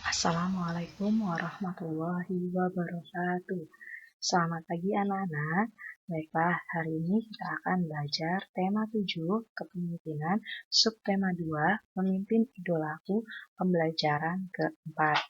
Assalamualaikum warahmatullahi wabarakatuh. Selamat pagi anak-anak. Baiklah, hari ini kita akan belajar tema 7, kepemimpinan, subtema 2, pemimpin idolaku, pembelajaran keempat.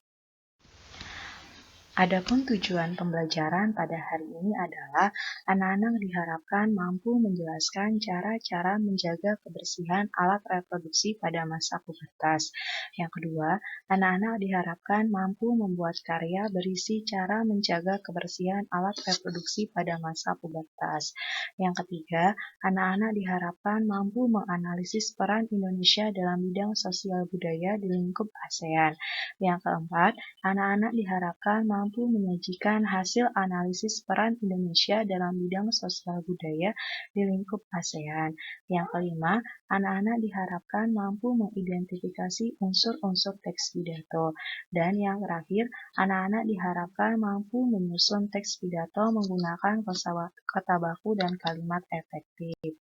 Adapun tujuan pembelajaran pada hari ini adalah anak-anak diharapkan mampu menjelaskan cara-cara menjaga kebersihan alat reproduksi pada masa pubertas. Yang kedua, anak-anak diharapkan mampu membuat karya berisi cara menjaga kebersihan alat reproduksi pada masa pubertas. Yang ketiga, anak-anak diharapkan mampu menganalisis peran Indonesia dalam bidang sosial budaya di lingkup ASEAN. Yang keempat, anak-anak diharapkan mampu menyajikan hasil analisis peran Indonesia dalam bidang sosial budaya di lingkup ASEAN. Yang kelima, anak-anak diharapkan mampu mengidentifikasi unsur-unsur teks pidato. Dan yang terakhir, anak-anak diharapkan mampu menyusun teks pidato menggunakan kata baku dan kalimat efektif.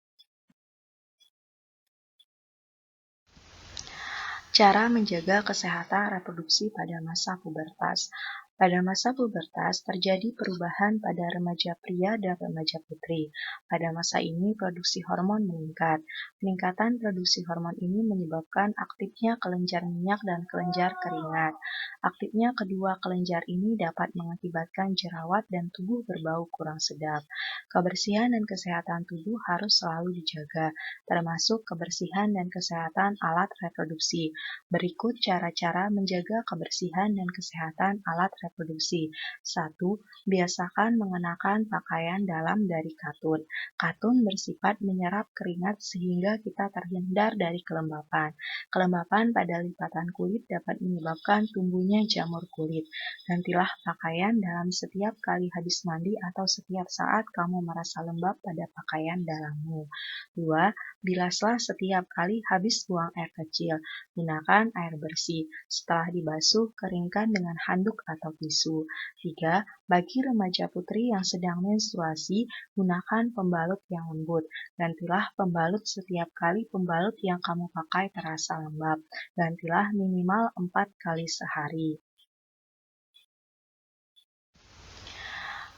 Cara menjaga kesehatan reproduksi pada masa pubertas. Pada masa pubertas terjadi perubahan pada remaja pria dan remaja putri. Pada masa ini produksi hormon meningkat. Peningkatan produksi hormon ini menyebabkan aktifnya kelenjar minyak dan kelenjar keringat. Aktifnya kedua kelenjar ini dapat mengakibatkan jerawat dan tubuh berbau kurang sedap. Kebersihan dan kesehatan tubuh harus selalu dijaga, termasuk kebersihan dan kesehatan alat reproduksi. Berikut cara-cara menjaga kebersihan dan kesehatan alat reproduksi. 1. Biasakan mengenakan pakaian dalam dari katun. Katun bersifat menyerap keringat sehingga kita terhindar dari kelembapan. Kelembapan pada lipatan kulit dapat menyebabkan tumbuhnya jamur kulit. Gantilah pakaian dalam setiap kali habis mandi atau setiap saat kamu merasa lembab pada pakaian dalammu. 2. Bilaslah setiap kali habis buang air kecil. Gunakan air bersih. Setelah dibasuh, keringkan dengan handuk atau tisu. 3. Bagi remaja putri yang sedang menstruasi, gunakan pembalut yang lembut. Gantilah pembalut setiap kali pembalut yang kamu pakai terasa lembab. Gantilah minimal 4 kali sehari.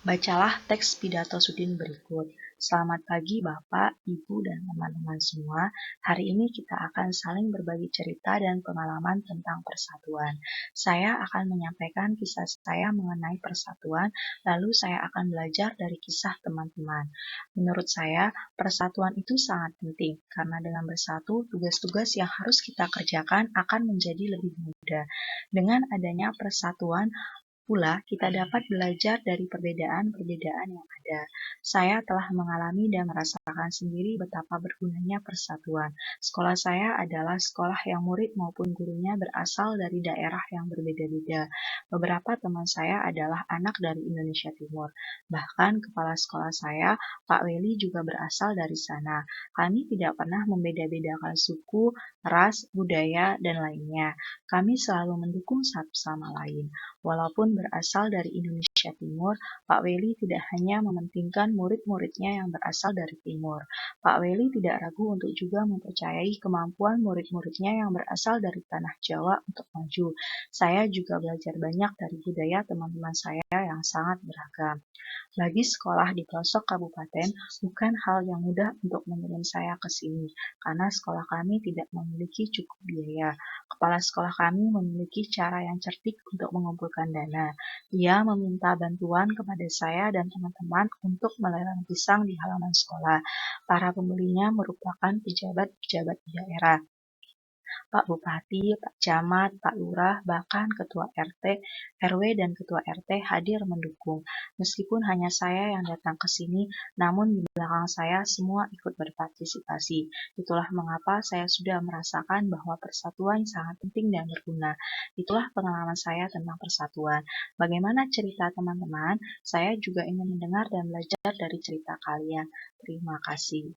Bacalah teks pidato Sudin berikut. Selamat pagi Bapak, Ibu, dan teman-teman semua. Hari ini kita akan saling berbagi cerita dan pengalaman tentang persatuan. Saya akan menyampaikan kisah saya mengenai persatuan, lalu saya akan belajar dari kisah teman-teman. Menurut saya, persatuan itu sangat penting, karena dengan bersatu, tugas-tugas yang harus kita kerjakan akan menjadi lebih mudah. Dengan adanya persatuan, pula, kita dapat belajar dari perbedaan-perbedaan yang ada. Saya telah mengalami dan merasakan sendiri betapa bergunanya persatuan. Sekolah saya adalah sekolah yang murid maupun gurunya berasal dari daerah yang berbeda-beda. Beberapa teman saya adalah anak dari Indonesia Timur. Bahkan kepala sekolah saya, Pak Weli, juga berasal dari sana. Kami tidak pernah membeda-bedakan suku, ras, budaya, dan lainnya. Kami selalu mendukung satu sama lain. Walaupun berasal dari Indonesia Timur, Pak Weli tidak hanya mementingkan murid-muridnya yang berasal dari Timur. Pak Weli tidak ragu untuk juga mempercayai kemampuan murid-muridnya yang berasal dari tanah Jawa untuk maju. Saya juga belajar banyak dari budaya teman-teman saya yang sangat beragam. Bagi sekolah di pelosok kabupaten, bukan hal yang mudah untuk mengirim saya ke sini, karena sekolah kami tidak memiliki cukup biaya. Kepala sekolah kami memiliki cara yang cerdik untuk mengumpulkan dana. Ia meminta bantuan kepada saya dan teman-teman untuk melelang pisang di halaman sekolah. Para pembelinya merupakan pejabat-pejabat di daerah. Pak Bupati, Pak Camat, Pak Lurah, bahkan Ketua RT, RW, dan Ketua RT hadir mendukung. Meskipun hanya saya yang datang ke sini, namun di belakang saya semua ikut berpartisipasi. Itulah mengapa saya sudah merasakan bahwa persatuan sangat penting dan berguna. Itulah pengalaman saya tentang persatuan. Bagaimana cerita teman-teman? Saya juga ingin mendengar dan belajar dari cerita kalian. Terima kasih.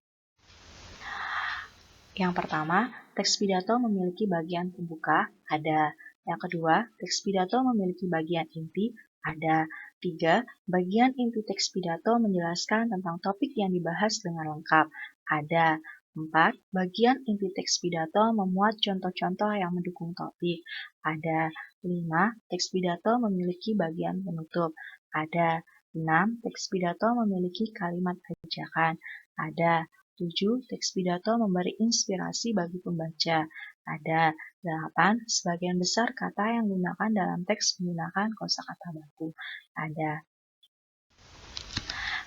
Yang pertama, teks pidato memiliki bagian pembuka, ada. Yang kedua, teks pidato memiliki bagian inti, ada. 3. Bagian inti teks pidato menjelaskan tentang topik yang dibahas dengan lengkap, ada. 4. Bagian inti teks pidato memuat contoh-contoh yang mendukung topik. Ada. 5. Teks pidato memiliki bagian penutup. Ada. 6. Teks pidato memiliki kalimat ajakan. Ada. 7. Teks pidato memberi inspirasi bagi pembaca. Ada. 8. Sebagian besar kata yang digunakan dalam teks menggunakan kosakata baku. Ada.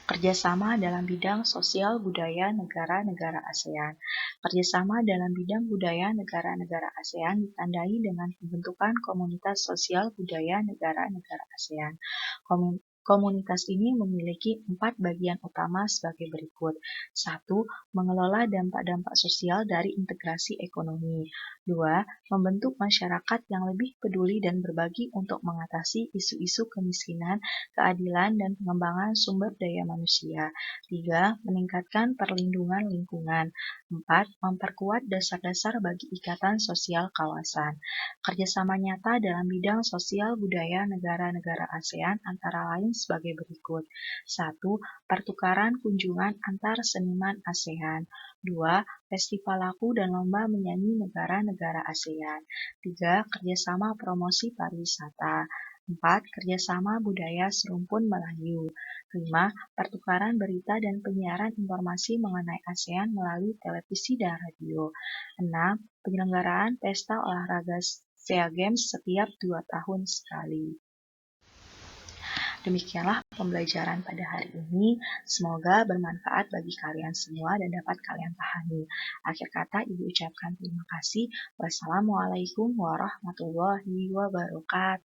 Kerjasama dalam bidang sosial budaya negara-negara ASEAN. Kerjasama dalam bidang budaya negara-negara ASEAN ditandai dengan pembentukan komunitas sosial budaya negara-negara ASEAN. Komunitas ini memiliki 4 bagian utama sebagai berikut. 1. Mengelola dampak-dampak sosial dari integrasi ekonomi. 2. Membentuk masyarakat yang lebih peduli dan berbagi untuk mengatasi isu-isu kemiskinan, keadilan, dan pengembangan sumber daya manusia. 3. Meningkatkan perlindungan lingkungan. 4. Memperkuat dasar-dasar bagi ikatan sosial kawasan. Kerjasama nyata dalam bidang sosial budaya negara-negara ASEAN antara lain sebagai berikut. 1. Pertukaran kunjungan antar seniman ASEAN. 2. Festival lagu dan lomba menyanyi negara-negara ASEAN. 3. Kerjasama promosi pariwisata. 4. Kerjasama budaya serumpun Melayu. 5. Pertukaran berita dan penyiaran informasi mengenai ASEAN melalui televisi dan radio. 6. Penyelenggaraan pesta olahraga SEA Games setiap 2 tahun sekali. Demikianlah pembelajaran pada hari ini. Semoga bermanfaat bagi kalian semua dan dapat kalian pahami. Akhir kata, Ibu ucapkan terima kasih. Wassalamualaikum warahmatullahi wabarakatuh.